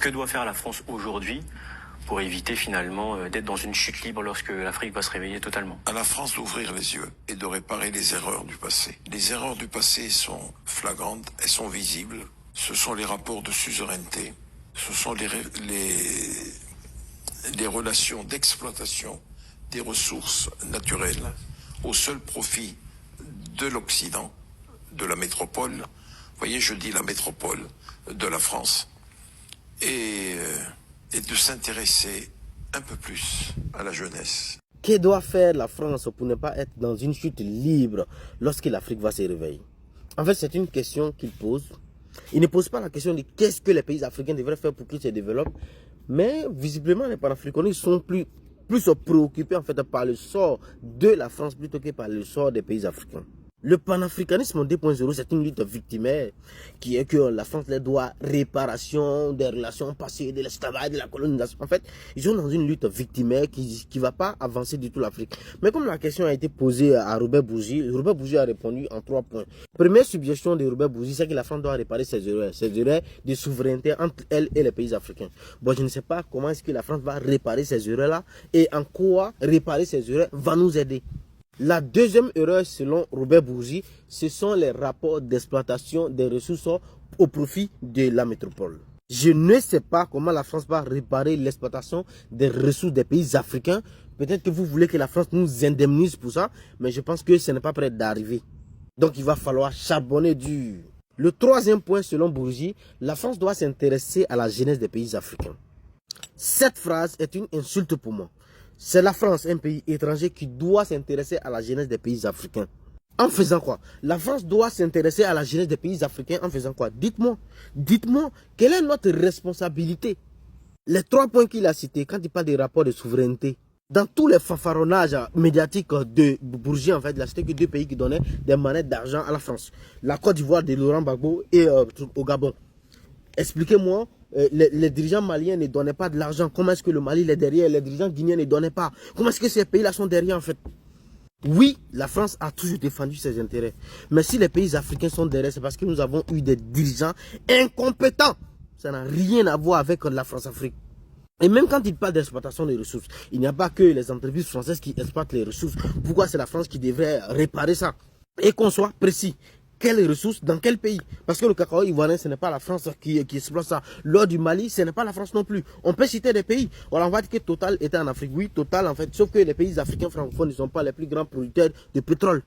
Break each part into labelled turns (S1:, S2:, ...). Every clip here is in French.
S1: Que doit faire la France aujourd'hui pour éviter finalement d'être dans une chute libre lorsque l'Afrique va se réveiller totalement?
S2: À la France d'ouvrir les yeux et de réparer les erreurs du passé. Les erreurs du passé sont flagrantes, elles sont visibles. Ce sont les rapports de suzeraineté, ce sont les relations d'exploitation des ressources naturelles au seul profit de l'Occident, de la métropole. Vous voyez, je dis la métropole de la France. Et de s'intéresser un peu plus à la jeunesse.
S3: Que doit faire la France pour ne pas être dans une chute libre lorsque l'Afrique va se réveiller? En fait, c'est une question qu'il pose. Il ne pose pas la question de qu'est-ce que les pays africains devraient faire pour qu'ils se développent. Mais visiblement, les panafricanistes sont plus préoccupés en fait par le sort de la France plutôt que par le sort des pays africains. Le panafricanisme 2.0, c'est une lutte victimaire qui est que la France les doit réparation des relations passées, de l'esclavage, de la colonisation. En fait, ils sont dans une lutte victimaire qui ne va pas avancer du tout l'Afrique. Mais comme la question a été posée à Robert Bourgi a répondu en 3 points. Première suggestion de Robert Bourgi, c'est que la France doit réparer ses erreurs de souveraineté entre elle et les pays africains. Bon, je ne sais pas comment est-ce que la France va réparer ces erreurs-là et en quoi réparer ces erreurs va nous aider. La deuxième erreur, selon Robert Bourgi, ce sont les rapports d'exploitation des ressources au profit de la métropole. Je ne sais pas comment la France va réparer l'exploitation des ressources des pays africains. Peut-être que vous voulez que la France nous indemnise pour ça, mais je pense que ce n'est pas prêt d'arriver. Donc il va falloir charbonner dur. Le troisième point, selon Bourgi, la France doit s'intéresser à la jeunesse des pays africains. Cette phrase est une insulte pour moi. C'est la France, un pays étranger, qui doit s'intéresser à la jeunesse des pays africains. En faisant quoi? La France doit s'intéresser à la jeunesse des pays africains en faisant quoi? Dites-moi, quelle est notre responsabilité? Les 3 points qu'il a cités, quand il parle des rapports de souveraineté, dans tous les fanfaronnages médiatiques de Bourgi, en fait, il a cité que 2 pays qui donnaient des manettes d'argent à la France. La Côte d'Ivoire de Laurent Gbagbo et au Gabon. Expliquez-moi. Les dirigeants maliens ne donnaient pas de l'argent. Comment est-ce que le Mali est derrière? Les dirigeants guinéens ne donnaient pas. Comment est-ce que ces pays-là sont derrière en fait? Oui, la France a toujours défendu ses intérêts. Mais si les pays africains sont derrière, c'est parce que nous avons eu des dirigeants incompétents. Ça n'a rien à voir avec la France-Afrique. Et même quand il parle d'exploitation des ressources, il n'y a pas que les entreprises françaises qui exploitent les ressources. Pourquoi c'est la France qui devrait réparer ça? Et qu'on soit précis. Quelles ressources, dans quel pays? Parce que le cacao ivoirien, ce n'est pas la France qui exploite ça. L'or du Mali, ce n'est pas la France non plus. On peut citer des pays. On va dire que Total était en Afrique. Oui, Total en fait. Sauf que les pays africains francophones ne sont pas les plus grands producteurs de pétrole.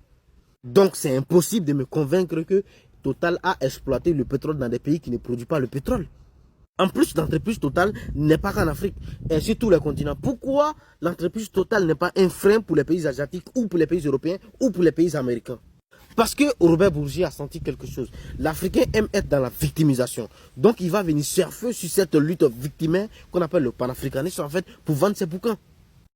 S3: Donc c'est impossible de me convaincre que Total a exploité le pétrole dans des pays qui ne produisent pas le pétrole. En plus, l'entreprise Total n'est pas qu'en Afrique, et sur tous les continents. Pourquoi l'entreprise Total n'est pas un frein pour les pays asiatiques ou pour les pays européens ou pour les pays américains? Parce que Robert Bourgi a senti quelque chose. L'Africain aime être dans la victimisation. Donc il va venir surfer sur cette lutte victimaire qu'on appelle le panafricanisme en fait pour vendre ses bouquins.